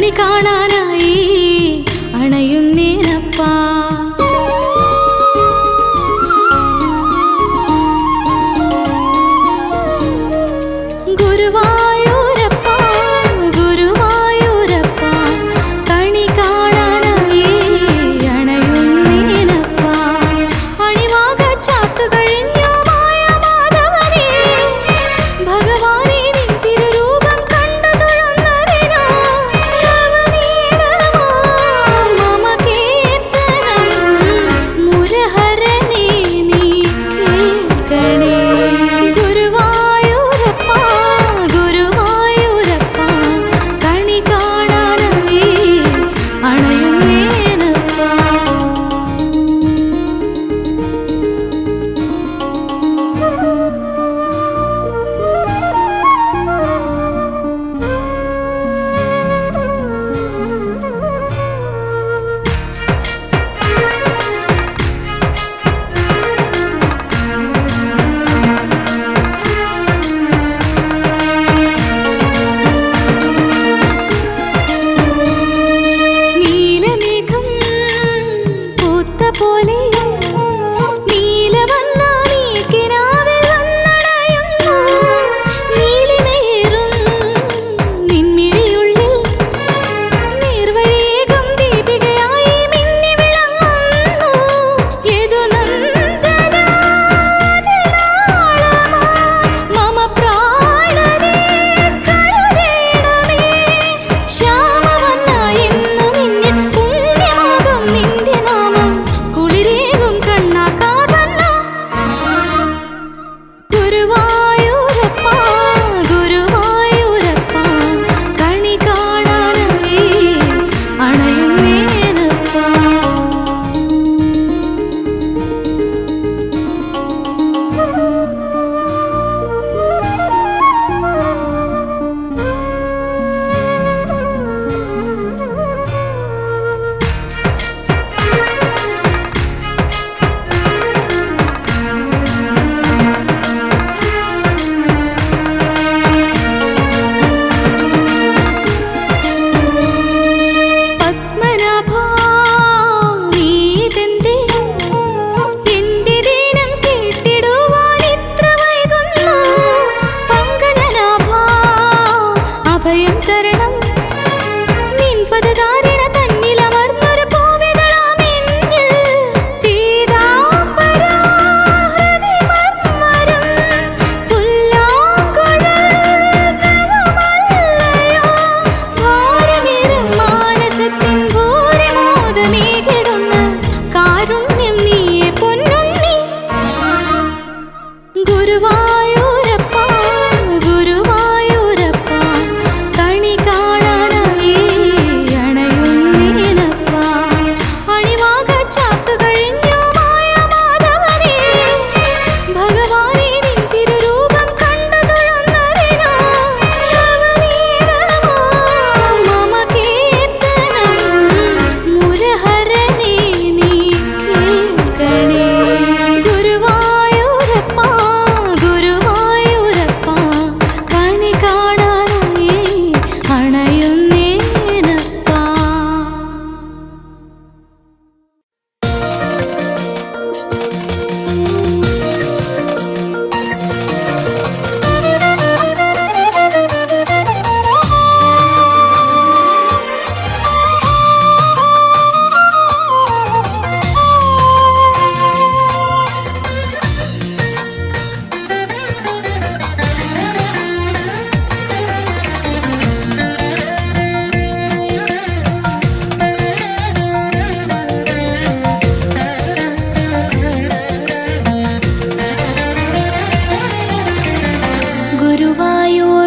കണി കാണാനായി അണയുന്നേനപ്പാ.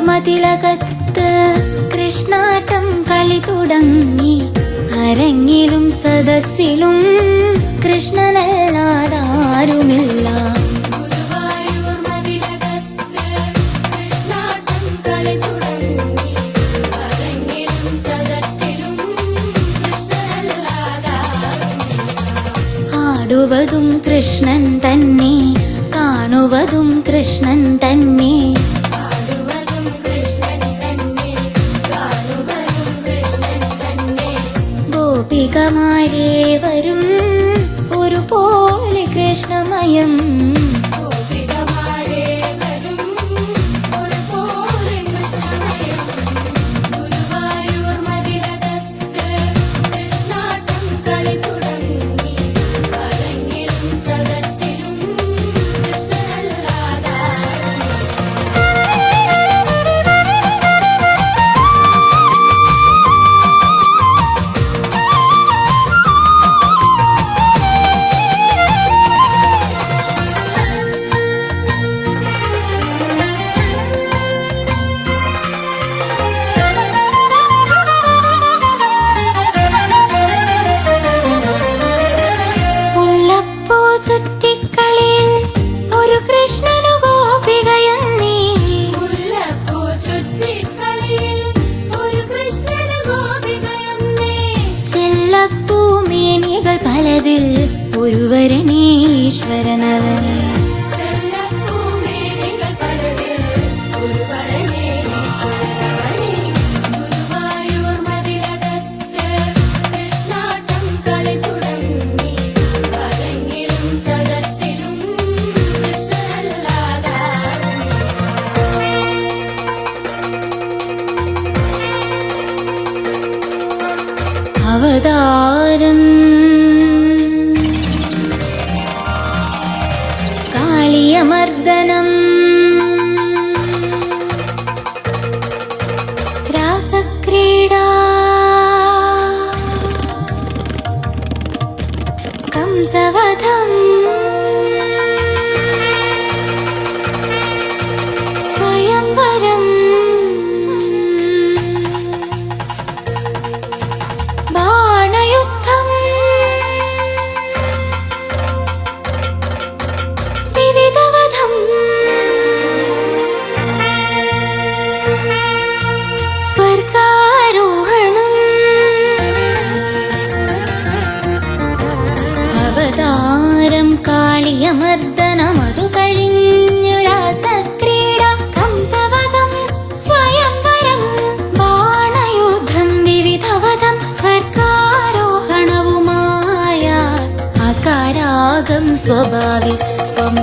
മതിലകത്ത് കൃഷ്ണാട്ടം കളി തുടങ്ങി. അരങ്ങിലും സദസ്സിലും കൃഷ്ണനല്ലാതാരുമില്ല. ആടുവതും കൃഷ്ണൻ തന്നെ, കാണുവതും കൃഷ്ണൻ തന്നെ. ആടുവതും കൃഷ്ണൻ തന്നെ, കാണുവതും കൃഷ്ണൻ ഗോപികമാരേവരും ഒരുപോലെ കൃഷ്ണമയം. പലതിൽ ഒരുവരണീശ്വരനവനെ. അവതാരം കാളിയമർദ്ദനം രാസക്രീഡാ കംസവധം സ്വയംവരം ബാണയുദ്ധം വിവിധവധം സ്വർഗാരോഹണം അവതാരം കാളിയമർദ്ദനമതു കഴിഞ്ഞു രാസക്രീഡ കംസവധം സ്വയംവരം ബാണയുദ്ധം വിവിധവധം സ്വർഗാരോഹണവുമായ അകാരാഗം സ്വഭാവിസ്വം.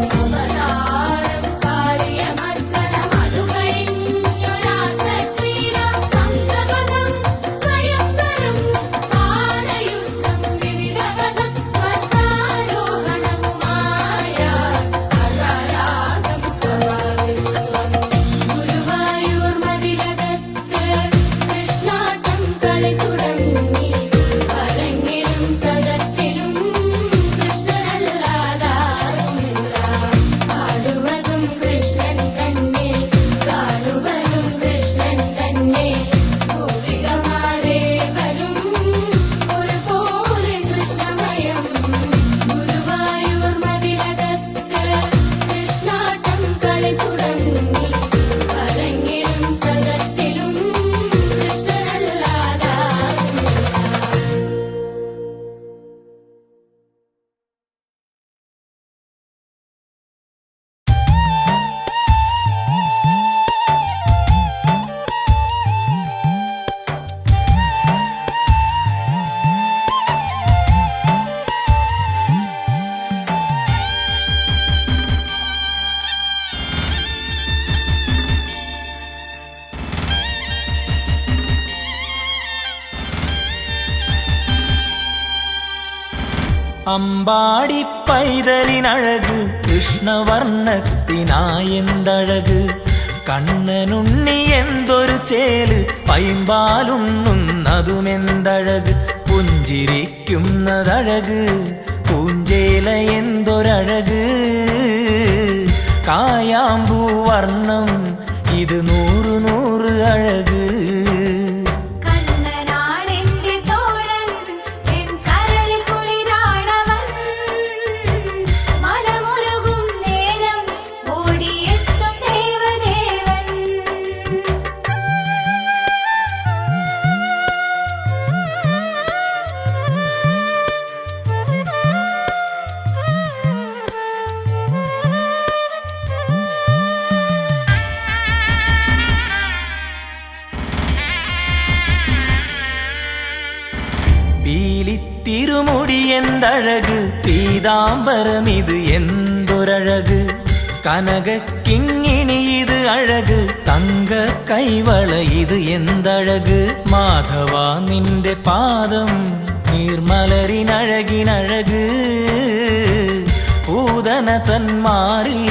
അമ്പാടി പൈതലിനഴക് കൃഷ്ണവർണ്ണത്തിനായെന്തഴക് കണ്ണനുണ്ണി എന്തൊരു ചേല് പൈമ്പാലുണ്ണുന്നതുമെന്തഴക് പുഞ്ചിരിക്കുന്നതഴക് പൂഞ്ചേല എന്തൊരഴക് കായാമ്പൂ വർണ്ണം ഇത് 100 100 അഴക്. എന്തഴക് പീതാംബരം ഇത് എന്തൊരഴക് കനകക്കിങ്ങിണി ഇത് അഴക് തങ്ക കൈവള ഇത് എന്തഴക് മാധവ നിന്റെ പാദം നീർമലരിനഴകിനഴക് പൂതന തന്മാറിൽ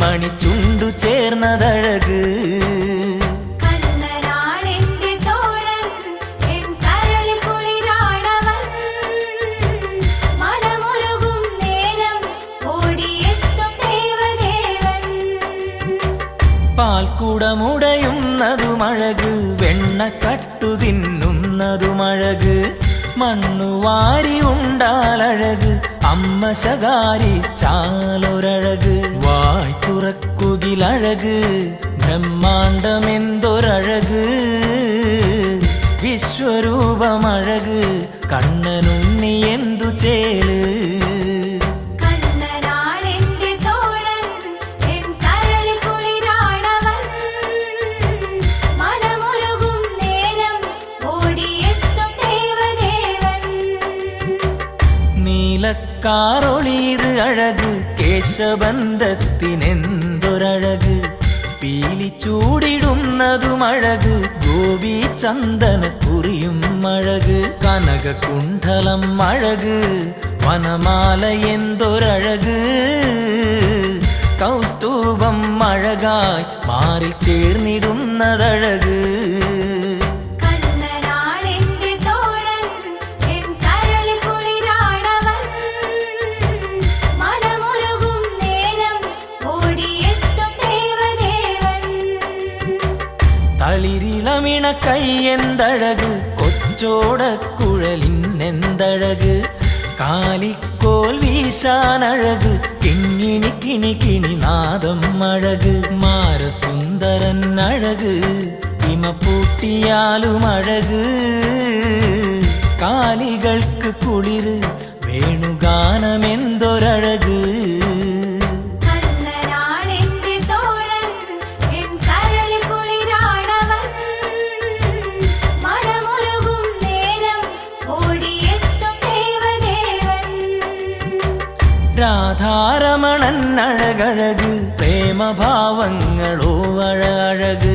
മണിച്ചുണ്ടു ചേർന്നതഴക് പാൽക്കുടമുടയുന്നതുമഴക് വെണ്ണക്കട്ടു തിന്നുന്നതുമഴക് മണ്ണുവാരി ഉണ്ടാലഴക് അമ്മ ശകാരി ചാലൊരഴക് വായ് തുറക്കുകിലഴക് ബ്രഹ്മാണ്ടമെന്തൊരഴക് വിശ്വരൂപമഴക് കണ്ണനുണ്ണി എന്തു ചേല് നീലക്കാറൊളിയത് അഴക് കേശബന്ധത്തിനെന്തൊരഴക് പീലി ചൂടിടുന്നതുമഴക് ഗോപി ചന്ദന കുറിയും അഴക് കനകകുണ്ഠലം അഴക് വനമാല എന്തൊരഴക് കൗസ്തുഭം അഴകായി മാറിൽ ചേർന്നിടുന്നതഴക് തളിരിളമിണ കൈയെന്തഴക് കൊച്ചോടക്കുഴലിന്നെന്തഴക് കാലിക്കോൽ വീശാനഴക് കിങ്ങിണി കിണി കിണി നാദം അഴക് മാരസുന്ദരൻ അഴക് ഹിമപ്പൂട്ടിയാലും അഴക് കാലികൾക്ക് കുളിര് വേണുഗാനമെന്തൊരഴക് രാധാരമണൻ അഴകഴക് പ്രേമഭാവങ്ങളോ അഴകഴക്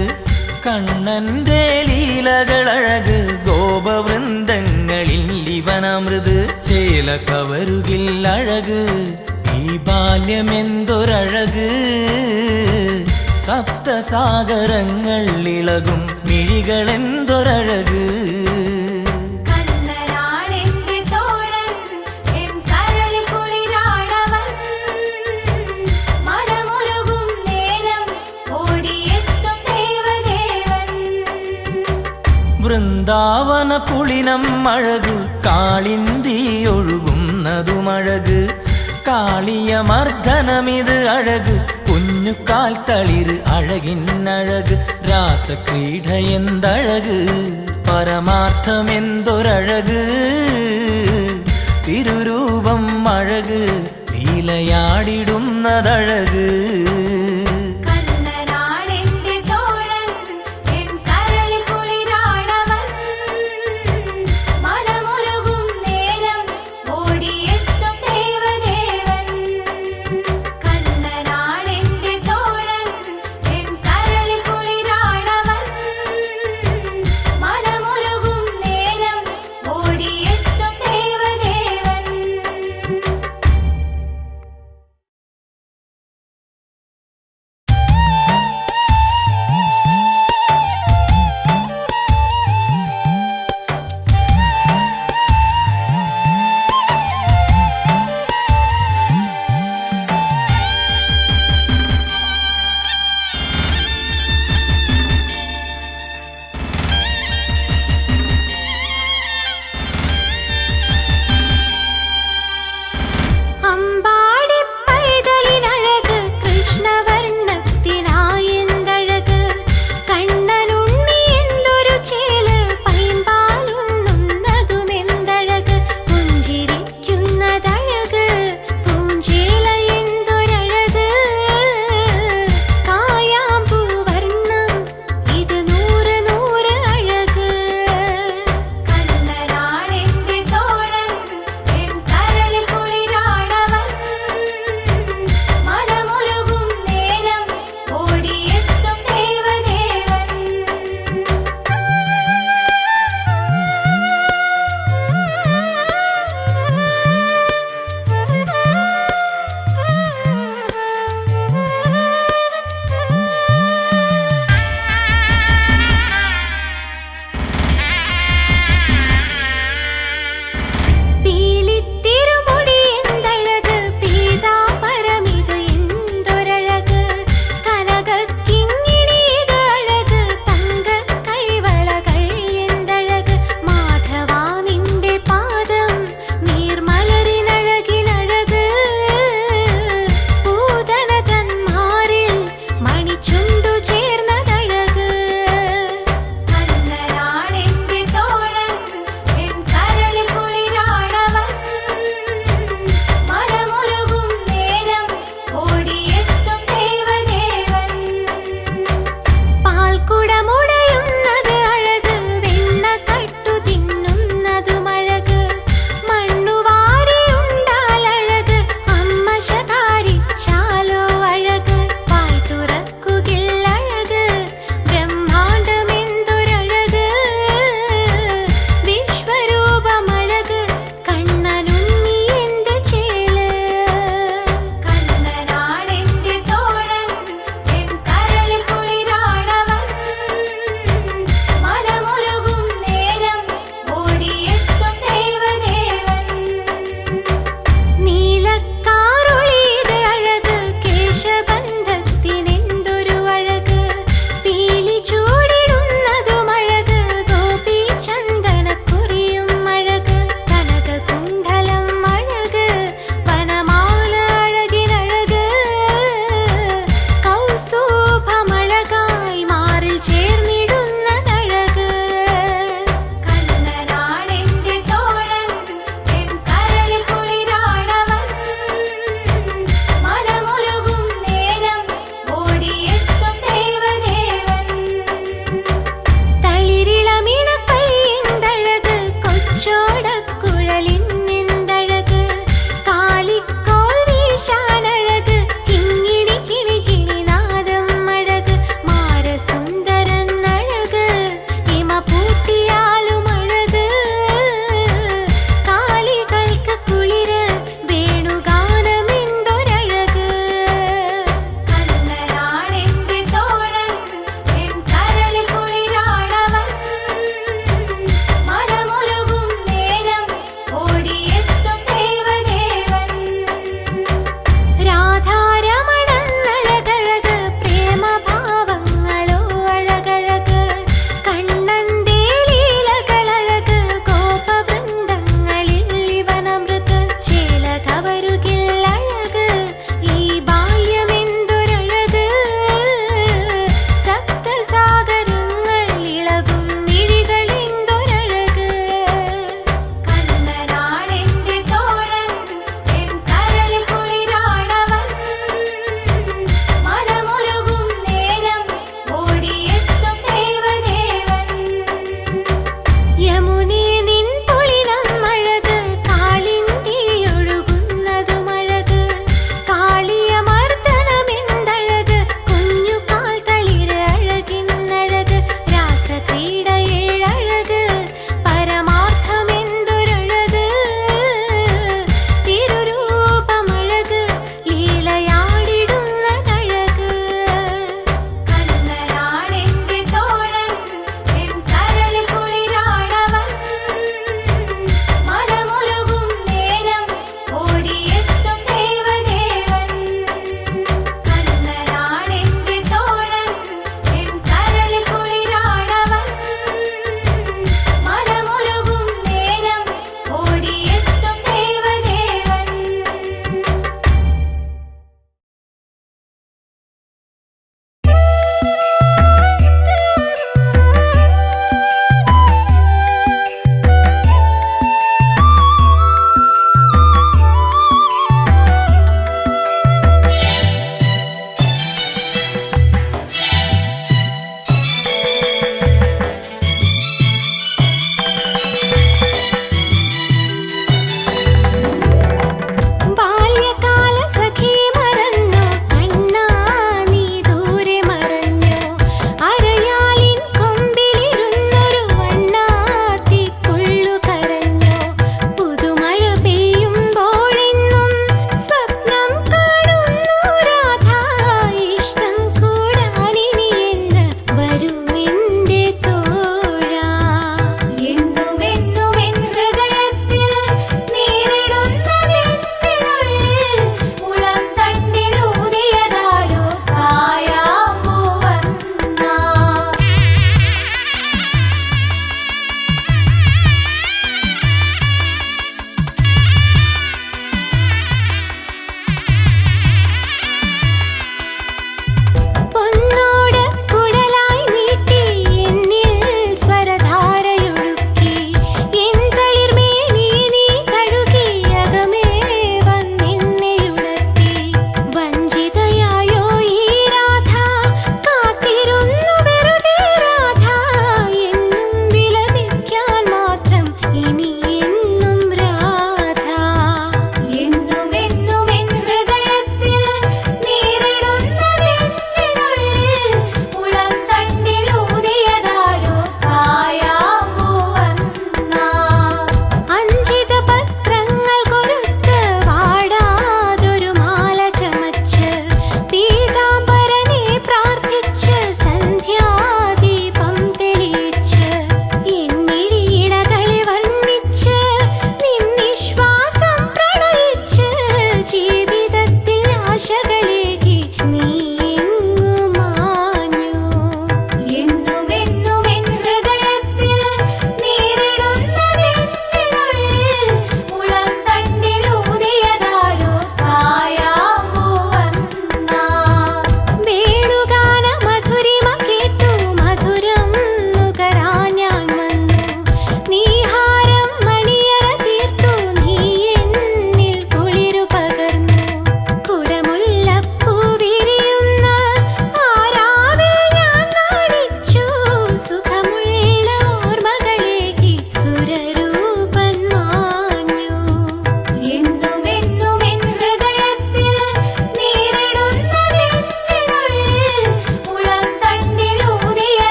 കണ്ണന്റെ ലീലകളഴക് ഗോപവൃന്ദങ്ങളിൽ ഇവനമൃത് ചേല കവരുകിൽ അഴക് ഈ ബാല്യമെന്തൊരഴക് സപ്തസാഗരങ്ങൾ ഇളകും മിഴികളെന്തൊരഴക് വൃന്ദാവന പുളിനം അഴക് കാളിന്തി ഒഴുകുന്നതുമഴക് കാളിയമർദ്ദനമിത് അഴക് കുഞ്ഞുകാൽ തളിര് അഴകിന്നഴക് രാസക്രീഡ എന്തഴക് പരമാർത്ഥമെന്തൊരഴക് തിരുരൂപം അഴക് ലീലയാടിടുന്നതഴക്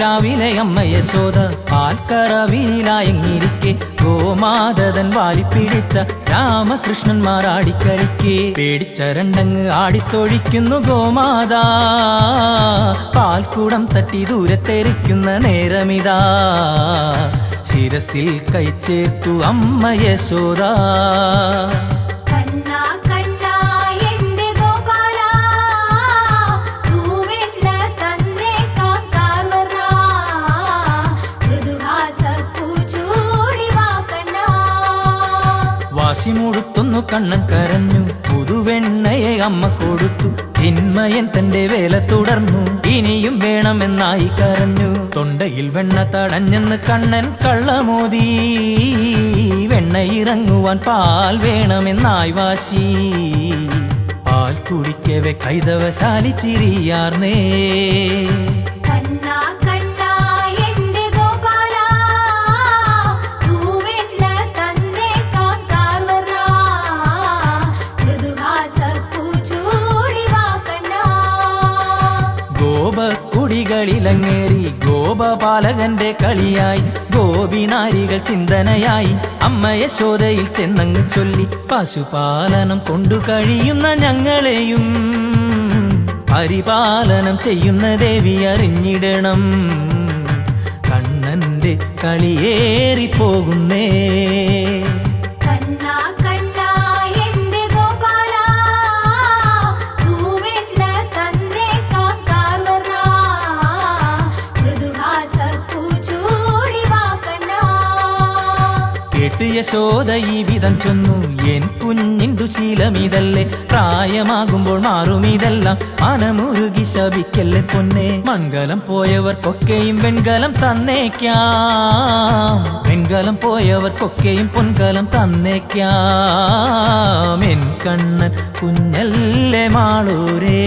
രാവിലെ അമ്മ യശോദ പാൽക്കറവിയിലായെങ്ങിരിക്കെ ഗോമാതൻ വാലിപ്പിടിച്ച രാമകൃഷ്ണന്മാർ ആടിക്കളിക്കെ പേടിച്ചരണ്ടങ്ങ് ആടിത്തൊഴിക്കുന്നു ഗോമാതാ പാൽക്കൂടം തട്ടി ദൂരത്തെറിക്കുന്ന നേരമിതാ ശിരസിൽ കൈച്ചേർത്തു അമ്മ യശോദ വാശിമുടുത്തൊന്നു കണ്ണൻ കരഞ്ഞു പുതുവെണ്ണയെ അമ്മ കൊടുത്തു ചിന്മയൻ തന്റെ വേല തുടർന്നു ഇനിയും വേണമെന്നായി കരഞ്ഞു തൊണ്ടയിൽ വെണ്ണ തടഞ്ഞെന്ന് കണ്ണൻ കള്ളമോദി വെണ്ണയിറങ്ങുവാൻ പാൽ വേണമെന്നായി വാശി പാൽ കുടിക്കവെ കൈതവശാലി ചിരിയാർന്നേ കുടികളിലങ്ങേറി ഗോപപാലകന്റെ കളിയായി ഗോപിനാരികൾ ചിന്തനയായി അമ്മ യശോദയിൽ ചെന്നങ്ങ് ചൊല്ലി പശുപാലനം കൊണ്ടു കഴിയുന്ന ഞങ്ങളെയും പരിപാലനം ചെയ്യുന്ന ദേവി അറിഞ്ഞിടണം കണ്ണന്റെ കളിയേറിപ്പോകുന്നേ കേട്ട് യശോദ ഈ വിധം ചൊന്നു എൻ കുഞ്ഞിന്തു ശീലമിതല്ലേ പ്രായമാകുമ്പോൾ മാറുമിതെല്ലാം മനമുരുകി ശപിക്കല്ലേ പൊന്നെ മംഗലം പോയവർക്കൊക്കെയും വെൺകലം തന്നേക്കാം വെൺകലം പോയവർക്കൊക്കെയും പൊൻകലം തന്നേക്കാം എൻ കണ്ണൻ കുഞ്ഞല്ലേ മാളൂരേ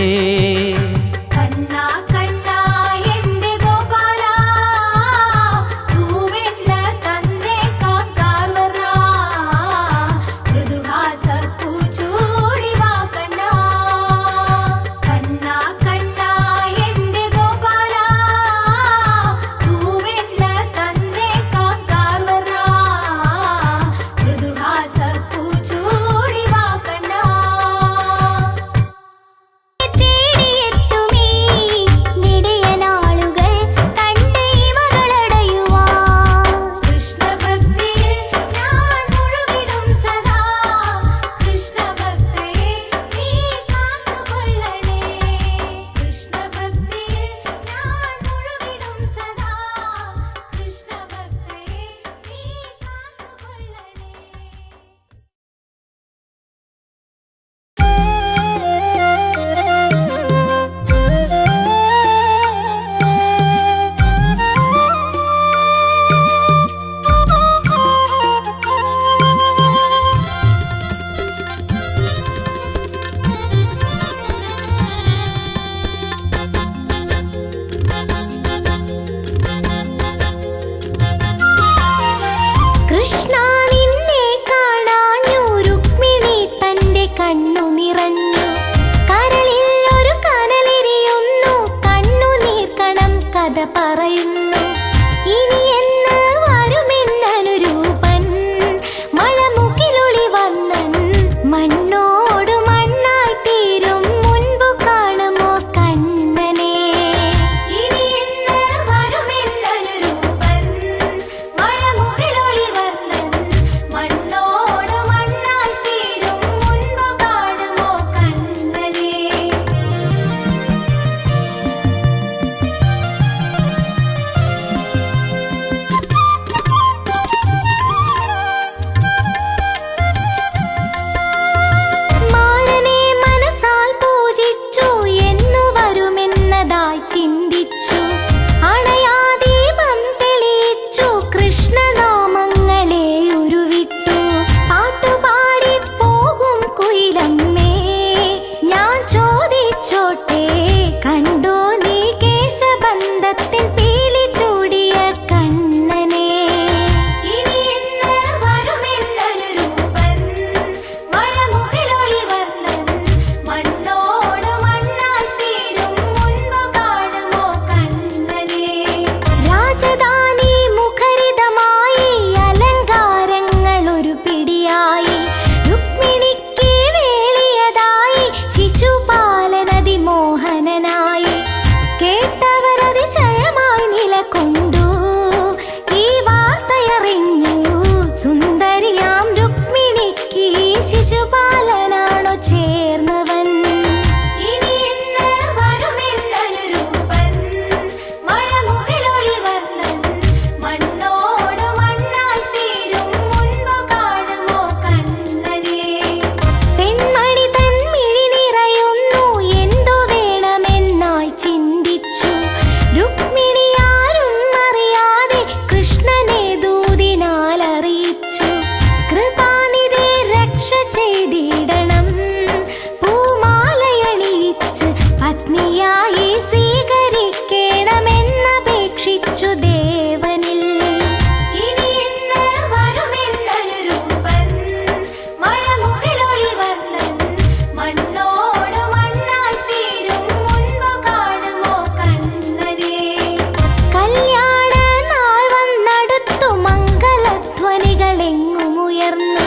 എങ്ങുമുയർന്നു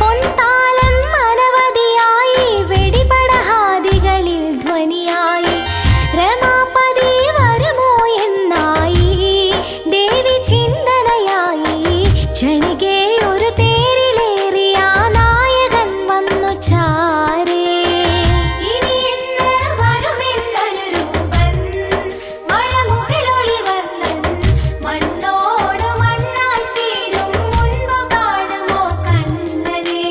പൊൻതാലം അനവധിയായി വെടിപടഹാദികളിൽ ധ്വനിയായി രമാപതി വരുമോ എന്നായി ദേവി ചിന്തനയായി ക്ഷണികെ ഒരു തേരിലേറിയ നായകൻ വന്നു ചാരേ ഇനി എന്ന് വരുമെന്നനുരൂപൻ മഴമുകിലൊളി വർണ്ണൻ മണ്ണോട് മണ്ണായി തീരും മുൻപ് കാണുമോ കണ്ണനെ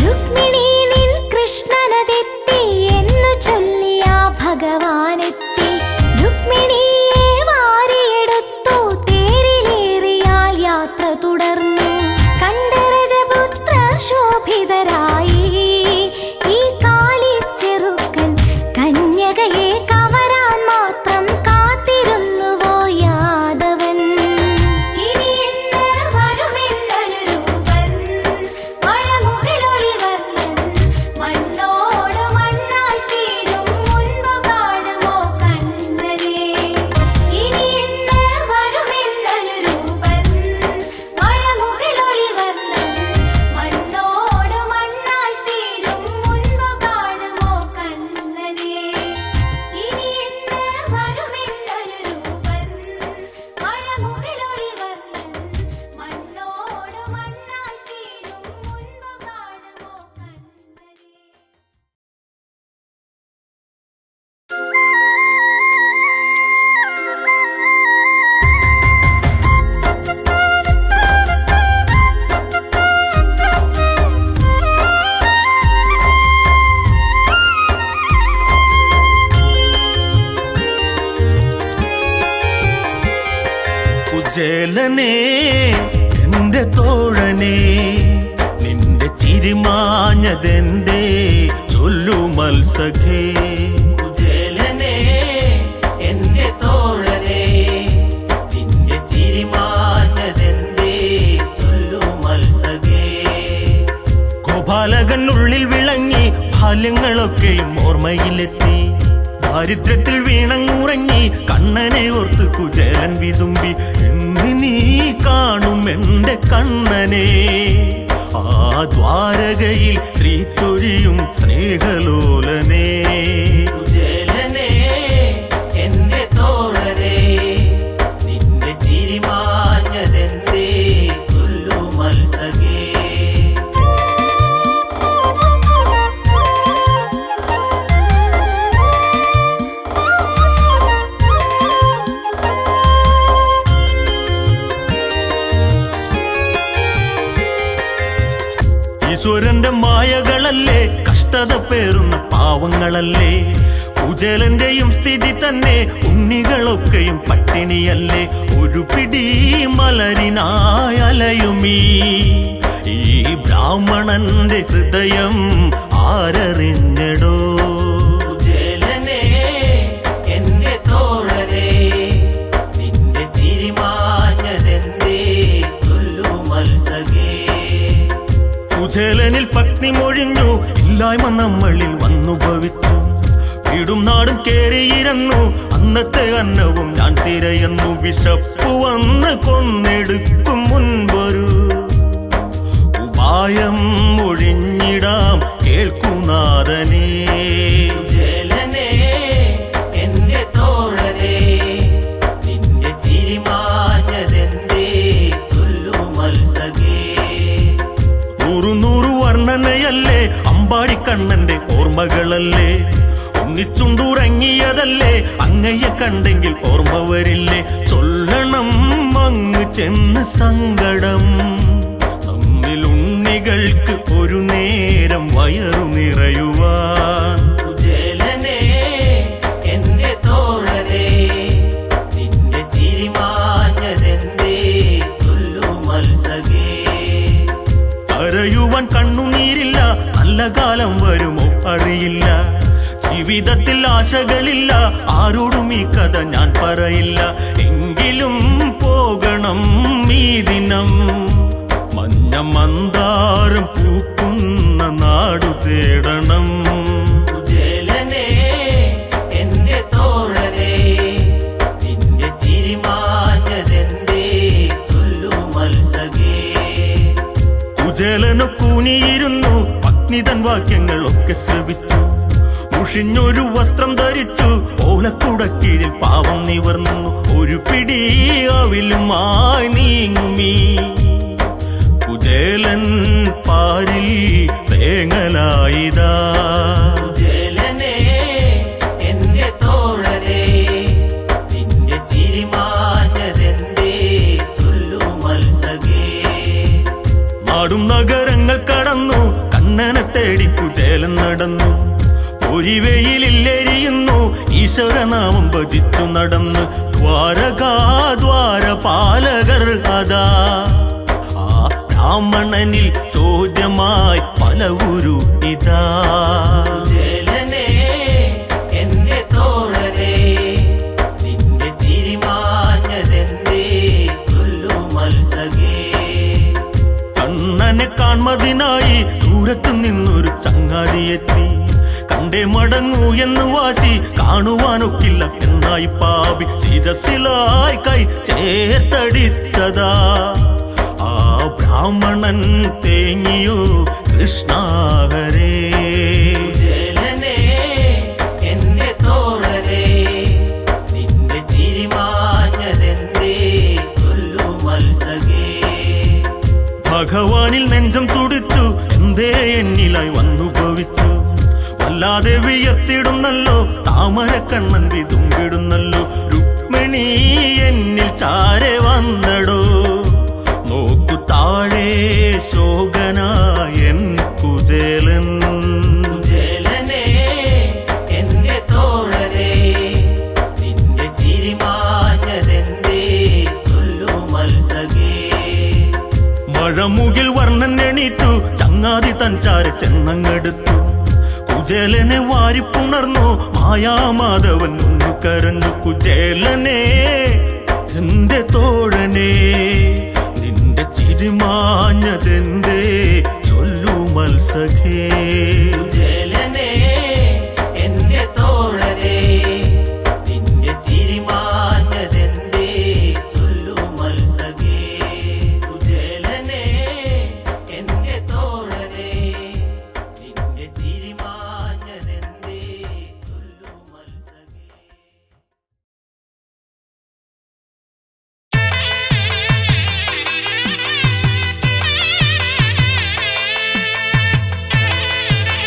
രുക്മിണി നിൻ കൃഷ്ണനതെത്തി എന്നു ചൊല്ലിയ ഭഗവാനെത്തി രുക്മിണിയെ വാരിയെടുത്തു തേരിലേറിയാൽ യാത്ര തുടർന്നു കണ്ഠരജപുത്രർ ശോഭിതരായി ഈ കാലിച്ചെറുക്കൻ കന്യകയെ കവരാൻ മാത്രം കാത്തിരുന്നുവോ യാദവൻ ഇനി എന്ന് വരുമെന്നനുരൂപൻ മഴമുകിലൊളി വർണ്ണൻ മണ്ണോട് മണ്ണായി തീരും മുൻപ് കാണുമോ കണ്ണനെ ഇനി എന്ന് വരുമെന്നനുരൂപൻ മഴമുകിലൊളി വർണ്ണൻ മണ്ണോട് മണ്ണായി തീരും മുൻപ് കാണുമോ കണ്ണനെ ഇനി എന്ന് വരുമെന്നനുരൂപൻ മഴമുകിലൊളി വർണ്ണൻ മണ്ണോട് മണ്ണായി തീരും മുൻപ് കാണുമോ കുചേലനേ എന്റെ തോഴനേ നിന്റെ ചിരിമാഞ്ഞതെന്തേ ചൊല്ലു മത്സഖേ കുചേലനേ എന്റെ തോഴനേ നിന്റെ ചിരിമാഞ്ഞതെന്തേ ചൊല്ലു മത്സഖേ ഗോപാലകനുള്ളിൽ വിളങ്ങി ബാല്യങ്ങളൊക്കെയും ഓർമ്മയിലെത്തി ദാരിദ്ര്യത്തിൽ വീണങ്ങുറങ്ങി കണ്ണനെ ഓർത്ത് കുചേലൻ വിതുമ്പി എന്ന് നീ കാണും എന്റെ കണ്ണനെ ആ ദ്വാരകയിൽ ശ്രീചൊരിയും സ്നേഹലോലനേ കുചേലനേ എന്റെ തോഴനേ നിന്റെ ചിരിമാഞ്ഞതെന്തേ ചൊല്ലു മത്സഖേ ഈശ്വരന്റെ മായകളല്ലേ കഷ്ടത പേറുന്ന പാവങ്ങളല്ലേ കുചേലന്റെയും സ്ഥിതി തന്നെ ഉണ്ണികളൊക്കെയും പട്ടിണിയല്ലേ ഒരു പിടി മലരിനായലയുമീ ഈ ബ്രാഹ്മണന്റെ ഹൃദയം ആരറിഞ്ഞടോ കുചേലനേ എന്റെ തോഴനേ നിന്റെ ചിരിമാഞ്ഞതെന്തേ ചൊല്ലു മത്സഖേ കുചേലനിൽ പത്നി മൊഴിഞ്ഞു ഇല്ലായ്മ നമ്മളിൽ വന്നു ഭവിച്ചു വീടും നാടും കേറിയിരുന്നു അന്നത്തെ അന്നവും ഞാൻ തിരയുന്നു വിശപ്പു വന്ന് കൊന്നെടുക്കും മുൻപൊരു ഉപായം ഒഴിഞ്ഞിടാം കേൾക്കുനാഥനേ കുചേലനേ എന്റെ തോഴനേ നിന്റെ ചിരിമാഞ്ഞതെന്തേ ചൊല്ലു മത്സഖേ നൂറു വർണ്ണനയല്ലേ അമ്പാടിക്കണ്ണന്റെ ഓർമ്മകളല്ലേ ഒന്നിച്ചുണ്ടുറങ്ങിയതല്ലേ അങ്ങയെ കണ്ടെങ്കിൽ ഓർമ്മ വരില്ലേ ചൊല്ലണം അങ്ങ് ചെന്ന് സങ്കടം നമ്മിൽ ഉണ്ണികൾക്ക് ഒരു നേരം വയറു നിറയുവാൻ കുചേലനേ എന്റെ തോഴനേ നിന്റെ ചിരിമാഞ്ഞതെന്തേ ചൊല്ലു മത്സഖേ കരയുവാൻ കണ്ണുനീരില്ല നല്ല കാലം വരുമോ അറിയില്ല ജീവിതത്തിൽ ആശകളില്ല ആരോടും ഈ കഥ ഞാൻ പറയില്ല എങ്കിലും പോകണം ഈ ദിനം മഞ്ഞ മന്ദാരം പൂക്കുന്ന നാടു തേടണം കുചേലനേ എന്റെ തോഴനേ നിന്റെ ചിരിമാഞ്ഞതെന്തേ ചൊല്ലു മത്സഖേ കുചേലനു കൂനിയിരുന്നു പത്നിതൻ വാക്യങ്ങളൊക്കെ ശ്രവിച്ചു മുഷിഞ്ഞൊരു വസ്ത്രം ധരിച്ചു ഓലക്കുടക്കീഴിൽ പാവം നിവർന്നു ഒരു പിടി അവിലുമായി നീങ്ങുമീ കുചേലൻ പാരിൽ തേങ്ങലായിതാ കുചേലനേ എന്റെ തോഴരേ നിന്റെ ചിരിമാഞ്ഞതെന്തേ ചൊല്ലു മത്സകേ നാടും നഗരങ്ങൾ കടന്നു കണ്ണനെ തേടി കുചേലൻ നടന്നു പൊരിവെയിലെരിയുന്നു ഈശ്വരനാമം ഭജിച്ചു നടന്ന് ദ്വാരപാലകർ അതാ ആ ബ്രാഹ്മണനിൽ ചോദ്യമായി പല ഗുരു ഇതാ കുചേലനേ എന്റെ തോഴരേ നിന്റെ ചിരിമാഞ്ഞതെന്തേ ചൊല്ലു മത്സകേ കണ്ണനെ കാൺമതിനായി ദൂരത്തു നിന്നൊരു ചങ്ങാതിയെത്തി കണ്ടേ മടങ്ങൂ എന്ന് വാശി കാണുവാനൊക്കില്ല എന്നായി പാപി ശിരസിലായി കൈ ചേർത്തടിച്ചതാ ആ ബ്രാഹ്മണൻ തേങ്ങിയോ കൃഷ്ണാഹരേ കുചേലനേ എന്റെ തോഴരേ നിന്റെ ചിരിമാഞ്ഞതെന്തേ ചൊല്ലു മത്സകേ ഭഗവാനിൽ നെഞ്ചം തുടിച്ചു എന്തേ എന്നിലായി വന്നു ഭവിച്ചു വല്ലാതെ വിയർത്തിടുന്നല്ലോ താമര കണ്ണൻ വിതുമ്പിടുന്നല്ലോ രുക്മിണി എന്നിൽ ചാരെ വന്നടോ നോക്കു താഴെ ശോകനായൻ കുചേലൻ കുചേലനേ എന്റെ തോഴരേ നിന്റെ ചിരിമാഞ്ഞതെന്തേ ചൊല്ലു മത്സകേ മഴമുകിൽ വർണ്ണൻ എണീറ്റു ചങ്ങാതി തൻ ചാരെ ചെന്നങ്ങെടുത്തു കുചേലനെ വാരിപ്പുണർന്നു മായാമാധവൻ ഒന്നു കരഞ്ഞു കുചേലനെ എന്റെ തോഴനെ നിന്റെ ചിരിമാഞ്ഞതെന്തേ ചൊല്ലു മത്സഖേ കുചേലനേ എന്റെ തോഴരേ നിന്റെ ചിരിമാഞ്ഞതെന്തേ ചൊല്ലു മത്സകേ കുചേലനേ എന്റെ തോഴരേ നിന്റെ ചിരിമാഞ്ഞതെന്തേ ചൊല്ലു മത്സകേ ും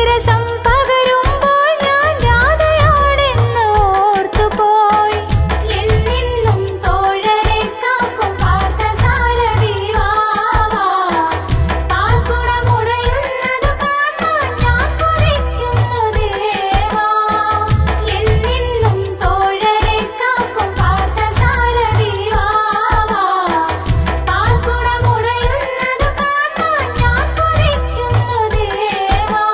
വിരസം പകരുമ്പോൾ ഞാൻ രാധയോടെന്ന് ഓർത്തുപോയി. എന്നെന്നും തോഴരെ കാക്കും പാർത്ഥസാരഥി വാവാ. പാൽക്കുടമുടയുന്നത് കാണാൻ ഞാൻ കൊതിക്കുന്നു ദേവാ. എന്നെന്നും തോഴരെ കാക്കും പാർത്ഥസാരഥി വാവാ. പാൽക്കുടമുടയുന്നത് കാണാൻ ഞാൻ കൊതിക്കുന്നു ദേവാ.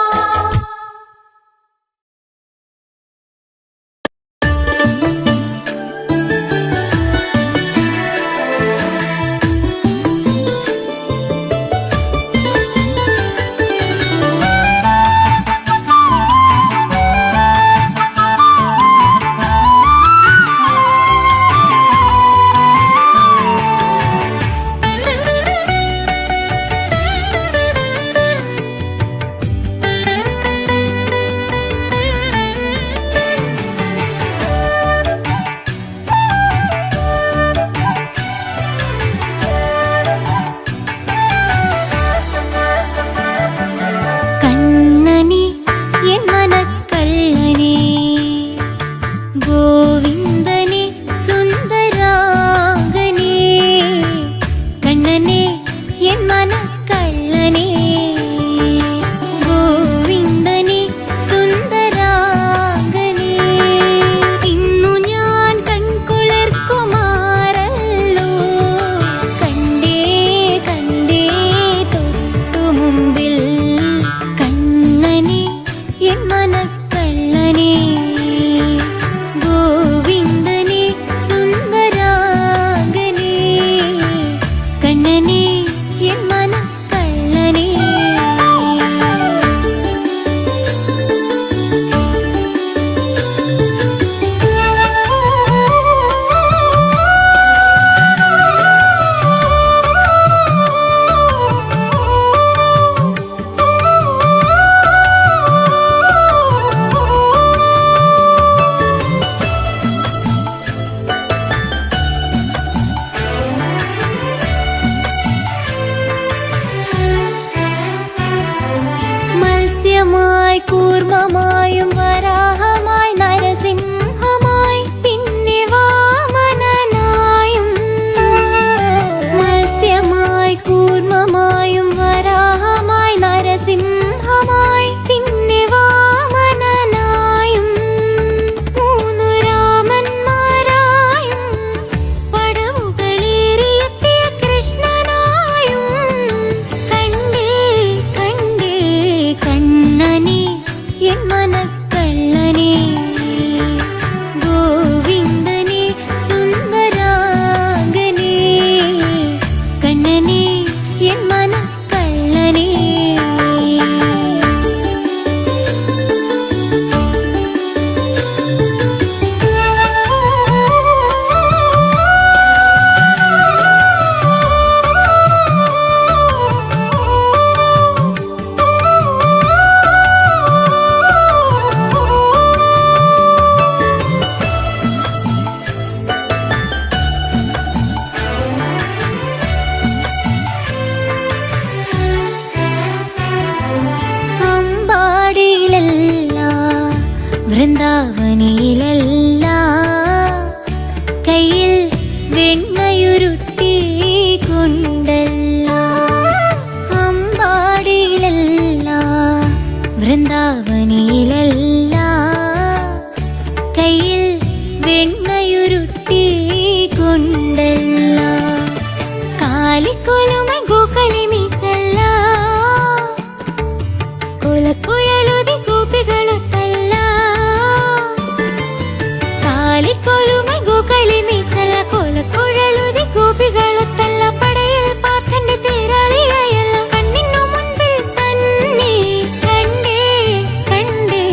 കണ്ണനെ എൻ മനക്കള്ളനെ ഗോവിന്ദനെ സുന്ദരാംഗനെ. കണ്ണനെ എൻ മനക്കള്ളനെ ഗോവിന്ദനെ സുന്ദരാംഗനെ. ഇന്നു ഞാൻ കൺകുളിർക്കുമാറല്ലോ കണ്ടേ കണ്ടേ തൊട്ടു മുമ്പിൽ. കണ്ണനെ എൻ മനക്കള്ളനെ ഗോവിന്ദനെ സുന്ദരാംഗനെ. കണ്ണനെ എൻ മനക്കള്ളനെ. മത്സ്യമായി കൂർമ്മമായും വരാഹമായി നരസിംഹമായി പിന്നെ വാമനനായും. മത്സ്യമായി കൂർമ്മമായും വരാഹമായി നരസിംഹമായി പിന്നെ വാമനനായും. മൂന്നു രാമന്മാരായും പടവുകളേറിയെത്തിയ കൃഷ്ണനായും. കണ്ടേ കണ്ടേ കണ്ണനെ എൻ മനക്കള്ളനെ ഗോവിന്ദനെ സുന്ദരാംഗനെ. കണ്ണനെ എൻ മനക്കള്ളനെ. അമ്പാടിയിലല്ല വൃന്ദാവനിലല്ല കയ്യിൽ വെണ്ണയുരുട്ടി കൊണ്ടല്ല. അമ്പാടിയിലല്ല വൃന്ദാവനിലല്ല കയ്യിൽ വെണ്ണയുരുട്ടി കൊണ്ടല്ല. കാലിക്കൊലുമ ഗോക്കളിമിച്ചല്ല കൊലക്കുഴലുതി കൂപ്പികളുത്തല്ല. കാലിക്കൊലുമ ഗോക്കളിമിച്ചല്ല കൊലക്കുഴലുതി കൂപ്പികളുത്തല്ല. പടയിൽ പാർത്ഥന്റെ തേരാളിയായല്ല കണ്ണിനു മുൻപിൽ തന്നെ. കണ്ടേ കണ്ടേ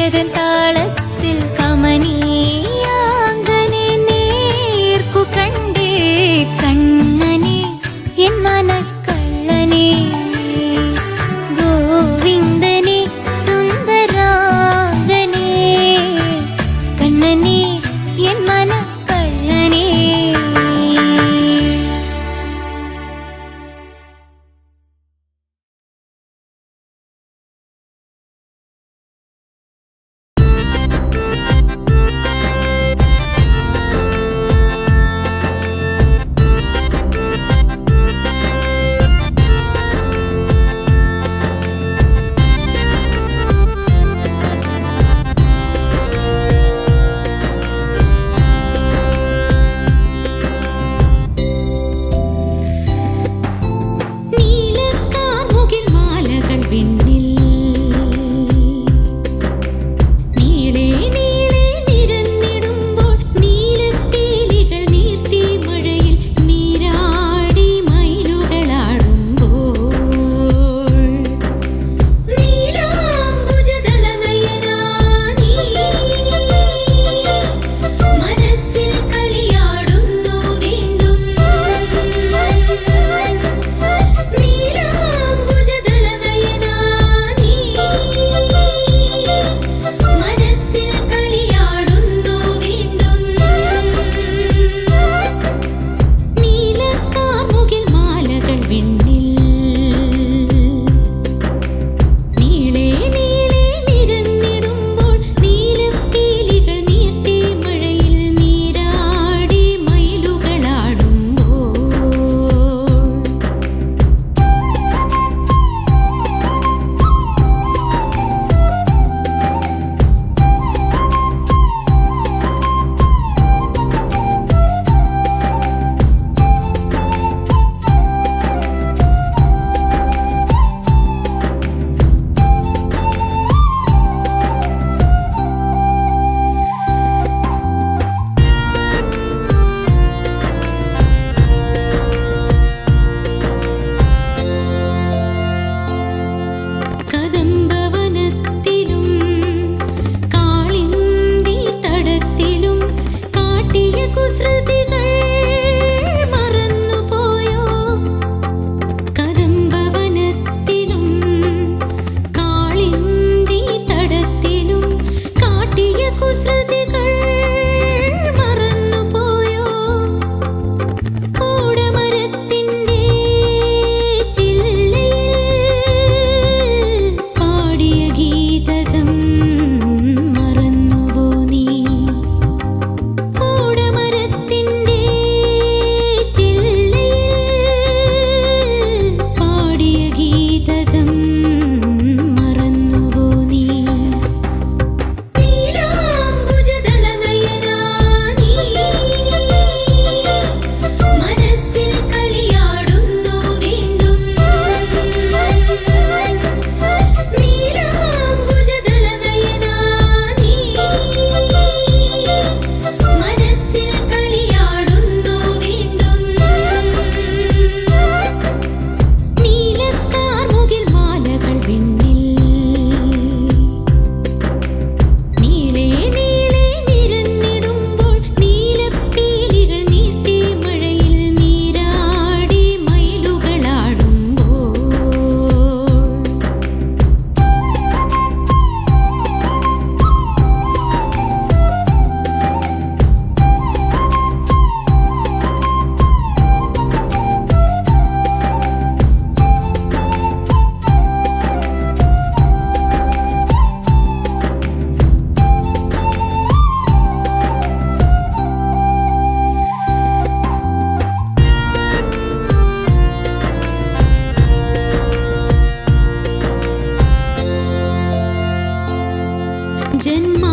ഏതൻ താളത്തിൽ കമനീയാങ്കനെ നേർക്കു കണ്ടേ കണ്ണനെ എൻ മനക്കള്ളനെ ഗോവിന്ദനെ സുന്ദരാംഗനെ കണ്ണനെ എൻ മനക്കള്ളനെ. ജന്മ